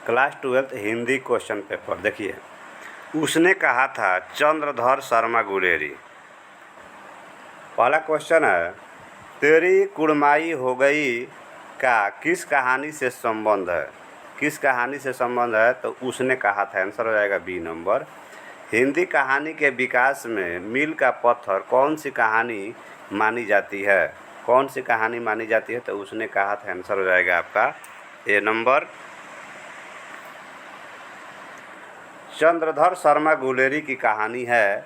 Class 12th Hindi question paper. देखिए, उसने कहा था चंद्रधर शर्मा गुलेरी। पहला क्वेश्चन है, तेरी कुड़माई हो गई का किस कहानी से संबंध है? किस कहानी से संबंध है? तो उसने कहा था, आंसर हो जाएगा बी नंबर। हिंदी कहानी के विकास में मील का पत्थर कौन सी कहानी मानी जाती है? कौन सी कहानी मानी जाती है? तो उसने कहा था, आंसर हो जाएगा आपका ए नंबर। चंद्रधर शर्मा गुलेरी की कहानी है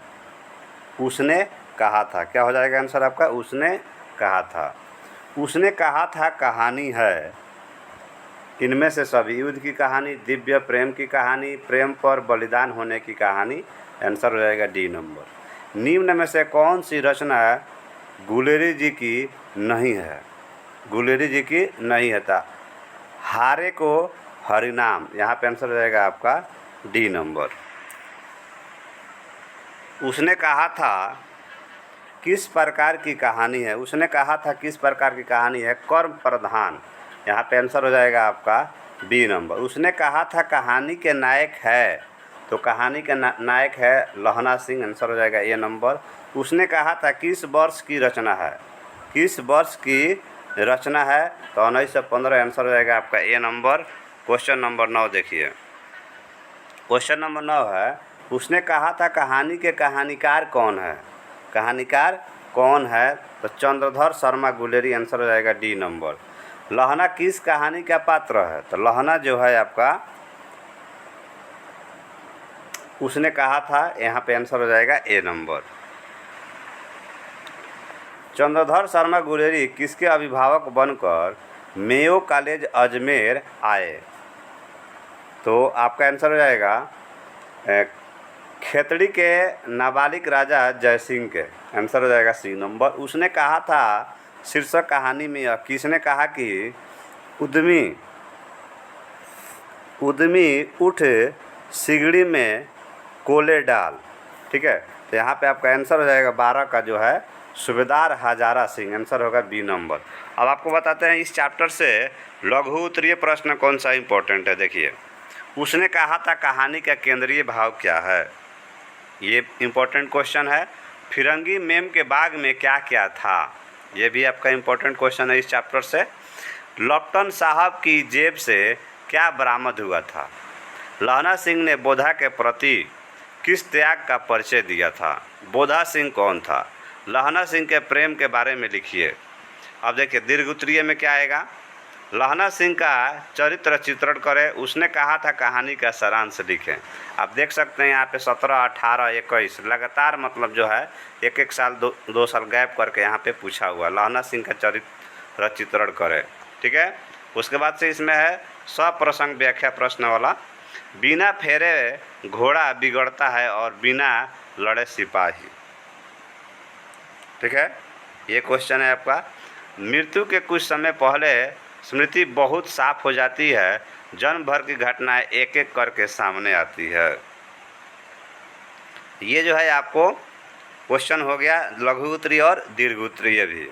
उसने कहा था। क्या हो जाएगा आंसर आपका? उसने कहा था। उसने कहा था कहानी है इनमें से सभी, युद्ध की कहानी, दिव्य प्रेम की कहानी, प्रेम पर बलिदान होने की कहानी। आंसर हो जाएगा डी नंबर। निम्न में से कौन सी रचना गुलेरी जी की नहीं है? गुलेरी जी की नहीं है था। हारे को हरिनाम, यहाँ पे आंसर हो जाएगा आपका डी नंबर। उसने कहा था किस प्रकार की कहानी है? उसने कहा था किस प्रकार की कहानी है? कर्म प्रधान, यहाँ पे आंसर हो जाएगा आपका बी नंबर। उसने कहा था कहानी के नायक है, तो कहानी के नायक है लहना सिंह, आंसर हो जाएगा ए नंबर। उसने कहा था किस वर्ष की रचना है? किस वर्ष की रचना है? तो 1915, आंसर हो जाएगा आपका ए नंबर। क्वेश्चन नंबर 9 देखिए। क्वेश्चन नंबर 9 है, उसने कहा था कहानी के कहानीकार कौन है? कहानीकार कौन है? तो चंद्रधर शर्मा गुलेरी, आंसर हो जाएगा डी नंबर। लहना किस कहानी का पात्र है? तो लहना जो है आपका, उसने कहा था, यहाँ पे आंसर हो जाएगा ए नंबर। चंद्रधर शर्मा गुलेरी किसके अभिभावक बनकर मेयो कॉलेज अजमेर आए? तो आपका आंसर हो जाएगा खेतड़ी के नाबालिग राजा जयसिंह के, आंसर हो जाएगा सी नंबर। उसने कहा था शीर्षक कहानी में यह किसने कहा कि उद्यमी उठ सिगड़ी में कोले डाल, ठीक है। तो यहाँ पे आपका आंसर हो जाएगा 12 का जो है सूबेदार हजारा सिंह, आंसर होगा बी नंबर। अब आपको बताते हैं इस चैप्टर से लघु उत्तरीय प्रश्न कौन सा इम्पोर्टेंट है। देखिए, उसने कहा था कहानी का केंद्रीय भाव क्या है? ये इम्पोर्टेंट क्वेश्चन है। फिरंगी मेम के बाग में क्या क्या था? ये भी आपका इम्पोर्टेंट क्वेश्चन है इस चैप्टर से। लप्टन साहब की जेब से क्या बरामद हुआ था? लहना सिंह ने बोधा के प्रति किस त्याग का परिचय दिया था? बोधा सिंह कौन था? लहना सिंह के प्रेम के बारे में लिखिए। अब देखिए, दीर्घ उत्तरीय में क्या आएगा? लहना सिंह का चरित्र चित्रण करें। उसने कहा था कहानी का सारांश लिखें। आप देख सकते हैं यहाँ पे 17, 18, 21 लगातार, मतलब जो है एक एक साल दो साल गैप करके यहाँ पे पूछा हुआ लहना सिंह का चरित्र चित्रण करें, ठीक है। उसके बाद से इसमें है सप्रसंग व्याख्या प्रश्न वाला। बिना फेरे घोड़ा बिगड़ता है और बिना लड़े सिपाही, ठीक है। ये क्वेश्चन है आपका। मृत्यु के कुछ समय पहले स्मृति बहुत साफ हो जाती है, जन्म भर की घटनाएं एक एक करके सामने आती है। ये जो है आपको क्वेश्चन हो गया लघु उत्तरीय और दीर्घ उत्तरीय भी।